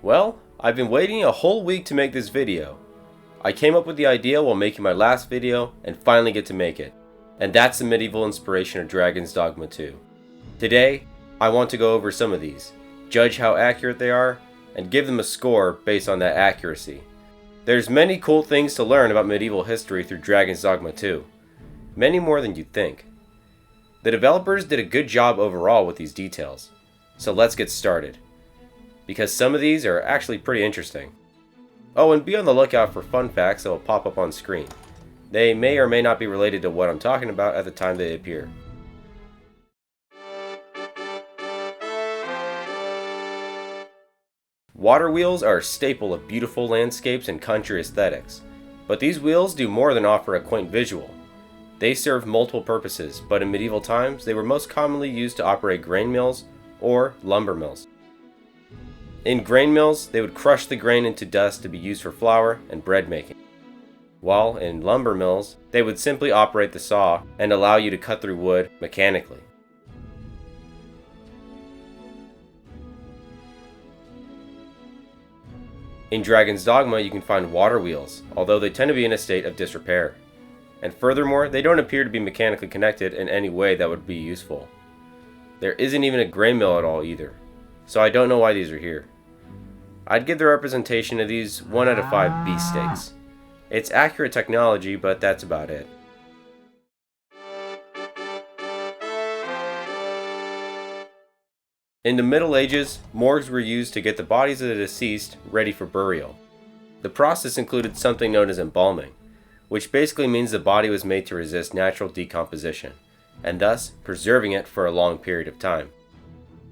Well, I've been waiting a whole week to make this video. I came up with the idea while making my last video and finally get to make it. And that's the medieval inspiration of Dragon's Dogma 2. Today, I want to go over some of these, judge how accurate they are, and give them a score based on that accuracy. There's many cool things to learn about medieval history through Dragon's Dogma 2. Many more than you'd think. The developers did a good job overall with these details. So let's get started, because some of these are actually pretty interesting. Oh, and be on the lookout for fun facts that will pop up on screen. They may or may not be related to what I'm talking about at the time they appear. Water wheels are a staple of beautiful landscapes and country aesthetics, but these wheels do more than offer a quaint visual. They serve multiple purposes, but in medieval times they were most commonly used to operate grain mills or lumber mills. In grain mills, they would crush the grain into dust to be used for flour and bread making, while in lumber mills, they would simply operate the saw and allow you to cut through wood mechanically. In Dragon's Dogma, you can find water wheels, although they tend to be in a state of disrepair. And furthermore, they don't appear to be mechanically connected in any way that would be useful. There isn't even a grain mill at all either, so I don't know why these are here. I'd give the representation of these 1 out of 5 beefsteaks. It's accurate technology, but that's about it. In the Middle Ages, morgues were used to get the bodies of the deceased ready for burial. The process included something known as embalming, which basically means the body was made to resist natural decomposition, and thus preserving it for a long period of time.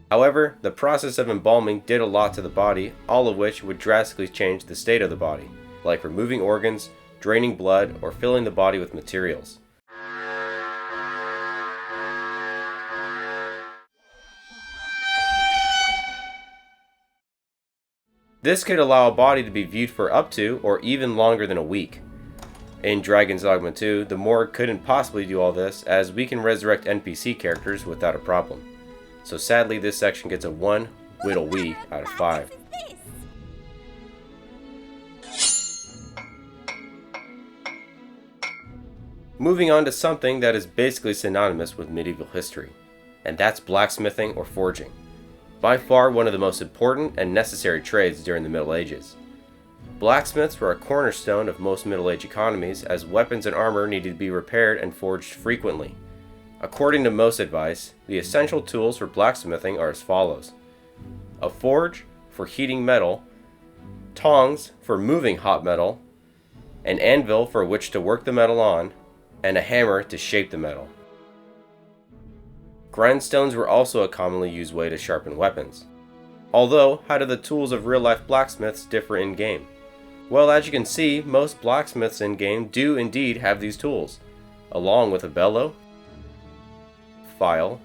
However, the process of embalming did a lot to the body, all of which would drastically change the state of the body, like removing organs, draining blood, or filling the body with materials. This could allow a body to be viewed for up to or even longer than a week. In Dragon's Dogma 2, the morgue couldn't possibly do all this, as we can resurrect NPC characters without a problem. So sadly, this section gets a 1 whittle wee out of 5. Moving on to something that is basically synonymous with medieval history, and that's blacksmithing or forging. By far one of the most important and necessary trades during the Middle Ages. Blacksmiths were a cornerstone of most Middle Age economies, as weapons and armor needed to be repaired and forged frequently. According to most advice, the essential tools for blacksmithing are as follows: a forge for heating metal, tongs for moving hot metal, an anvil for which to work the metal on, and a hammer to shape the metal. Grindstones were also a commonly used way to sharpen weapons. Although, how do the tools of real-life blacksmiths differ in-game? Well, as you can see, most blacksmiths in-game do indeed have these tools, along with a bellow, file,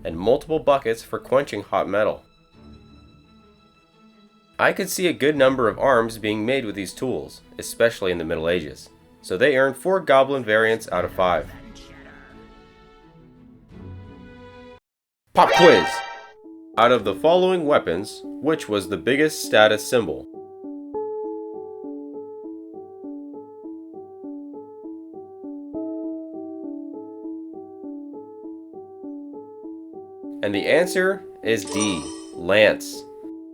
and multiple buckets for quenching hot metal. I could see a good number of arms being made with these tools, especially in the Middle Ages, so they earned 4 goblin variants out of 5. Pop quiz! Out of the following weapons, which was the biggest status symbol? And the answer is D, lance.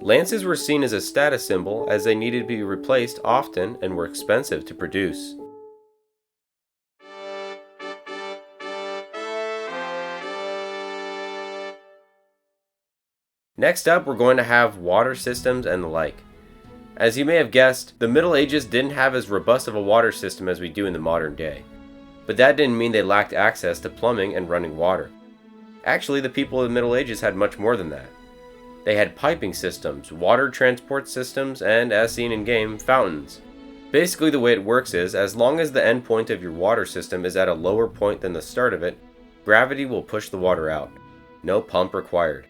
Lances were seen as a status symbol as they needed to be replaced often and were expensive to produce. Next up, we're going to have water systems and the like. As you may have guessed, the Middle Ages didn't have as robust of a water system as we do in the modern day. But that didn't mean they lacked access to plumbing and running water. Actually, the people of the Middle Ages had much more than that. They had piping systems, water transport systems, and, as seen in-game, fountains. Basically, the way it works is, as long as the end point of your water system is at a lower point than the start of it, gravity will push the water out. No pump required.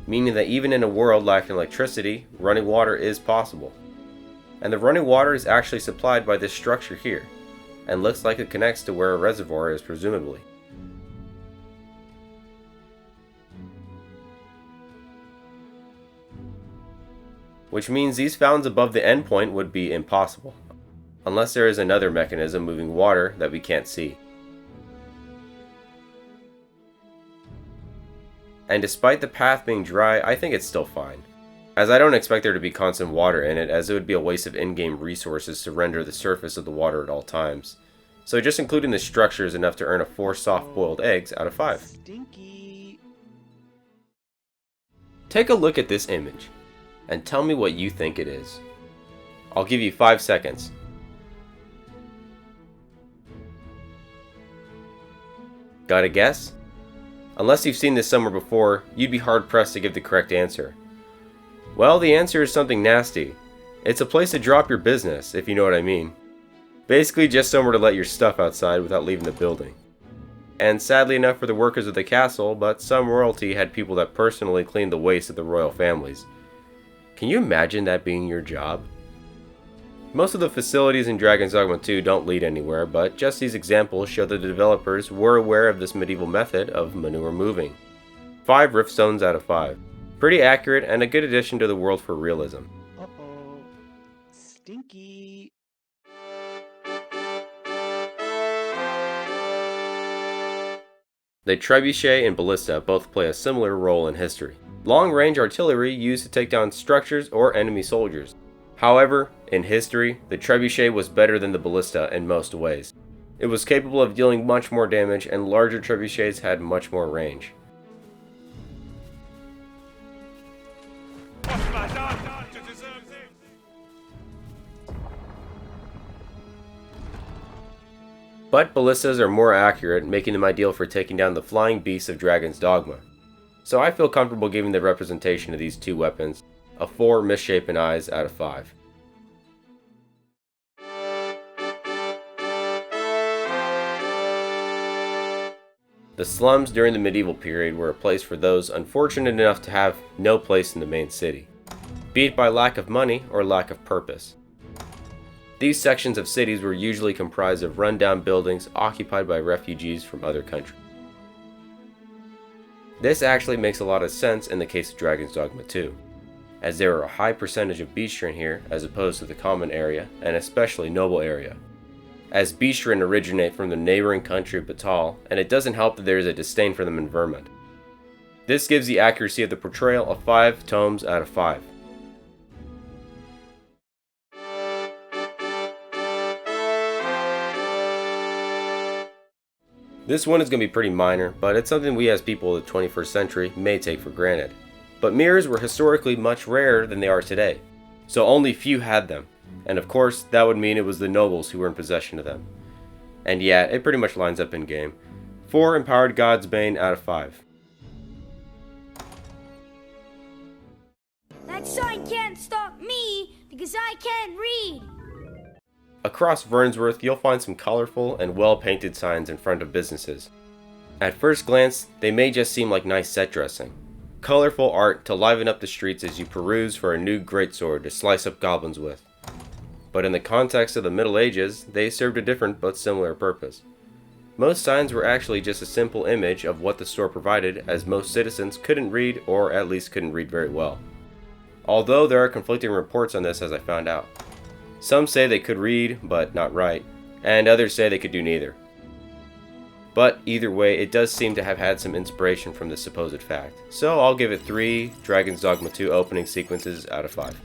Meaning that even in a world lacking electricity, running water is possible. And the running water is actually supplied by this structure here, and looks like it connects to where a reservoir is presumably. which means these fountains above the endpoint would be impossible, unless there is another mechanism moving water that we can't see. And despite the path being dry, I think it's still fine, as I don't expect there to be constant water in it, as it would be a waste of in-game resources to render the surface of the water at all times. So just including the structure is enough to earn a 4 soft-boiled eggs out of 5. Stinky. Take a look at this image, and tell me what you think it is. I'll give you 5 seconds. Got a guess? Unless you've seen this somewhere before, you'd be hard-pressed to give the correct answer. Well, the answer is something nasty. It's a place to drop your business, if you know what I mean. Basically just somewhere to let your stuff outside without leaving the building. And sadly enough for the workers of the castle, but some royalty had people that personally cleaned the waste of the royal families. Can you imagine that being your job? Most of the facilities in Dragon's Dogma 2 don't lead anywhere, but just these examples show that the developers were aware of this medieval method of manure moving. 5 rift zones out of 5. Pretty accurate and a good addition to the world for realism. Uh-oh. Stinky. The trebuchet and ballista both play a similar role in history. Long-range artillery used to take down structures or enemy soldiers. However, in history, the trebuchet was better than the ballista in most ways. It was capable of dealing much more damage, and larger trebuchets had much more range. But ballistas are more accurate, making them ideal for taking down the flying beasts of Dragon's Dogma. So I feel comfortable giving the representation of these two weapons a 4 misshapen eyes out of 5. The slums during the medieval period were a place for those unfortunate enough to have no place in the main city, be it by lack of money or lack of purpose. These sections of cities were usually comprised of run-down buildings occupied by refugees from other countries. This actually makes a lot of sense in the case of Dragon's Dogma 2, as there are a high percentage of Beastren here as opposed to the common area, and especially noble area, as Beastren originate from the neighboring country of Batal, and it doesn't help that there is a disdain for them in Vermont. This gives the accuracy of the portrayal a 5 tomes out of 5. This one is going to be pretty minor, but it's something we as people of the 21st century may take for granted. But mirrors were historically much rarer than they are today, so only few had them, and of course that would mean it was the nobles who were in possession of them. And yeah, it pretty much lines up in game. 4 Empowered God's Bane out of 5. That sign can't stop me because I can't read. Across Vernsworth, you'll find some colorful and well-painted signs in front of businesses. At first glance, they may just seem like nice set dressing. Colorful art to liven up the streets as you peruse for a new greatsword to slice up goblins with. But in the context of the Middle Ages, they served a different but similar purpose. Most signs were actually just a simple image of what the store provided, as most citizens couldn't read, or at least couldn't read very well. Although there are conflicting reports on this, as I found out. Some say they could read, but not write, and others say they could do neither. But either way, it does seem to have had some inspiration from this supposed fact, so I'll give it 3 Dragon's Dogma 2 opening sequences out of 5.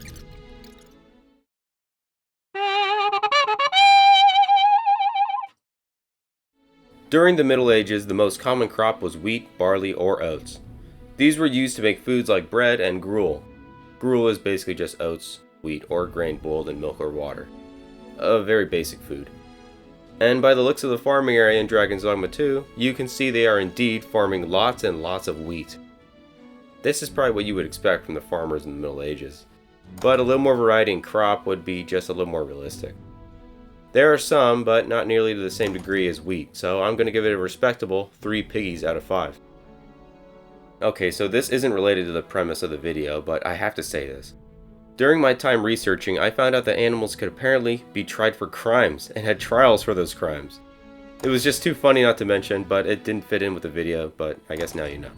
During the Middle Ages, the most common crop was wheat, barley, or oats. These were used to make foods like bread and gruel. Gruel is basically just oats, wheat, or grain boiled in milk or water. A very basic food. And by the looks of the farming area in Dragon's Dogma 2, you can see they are indeed farming lots and lots of wheat. This is probably what you would expect from the farmers in the Middle Ages, but a little more variety in crop would be just a little more realistic. There are some, but not nearly to the same degree as wheat, so I'm going to give it a respectable 3 piggies out of 5. Okay, so this isn't related to the premise of the video, but I have to say this. During my time researching, I found out that animals could apparently be tried for crimes, and had trials for those crimes. It was just too funny not to mention, but it didn't fit in with the video, but I guess now you know.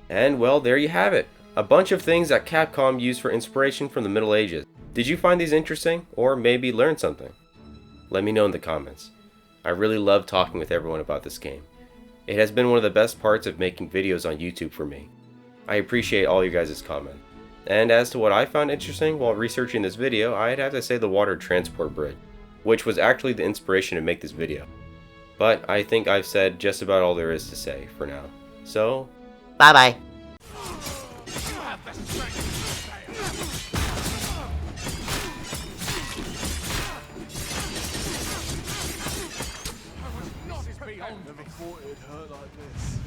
And well, there you have it. A bunch of things that Capcom used for inspiration from the Middle Ages. Did you find these interesting, or maybe learn something? Let me know in the comments. I really love talking with everyone about this game. It has been one of the best parts of making videos on YouTube for me. I appreciate all you guys' comments. And as to what I found interesting while researching this video, I'd have to say the water transport bridge, which was actually the inspiration to make this video. But I think I've said just about all there is to say for now. So, Bye-bye. Never thought it'd hurt like this.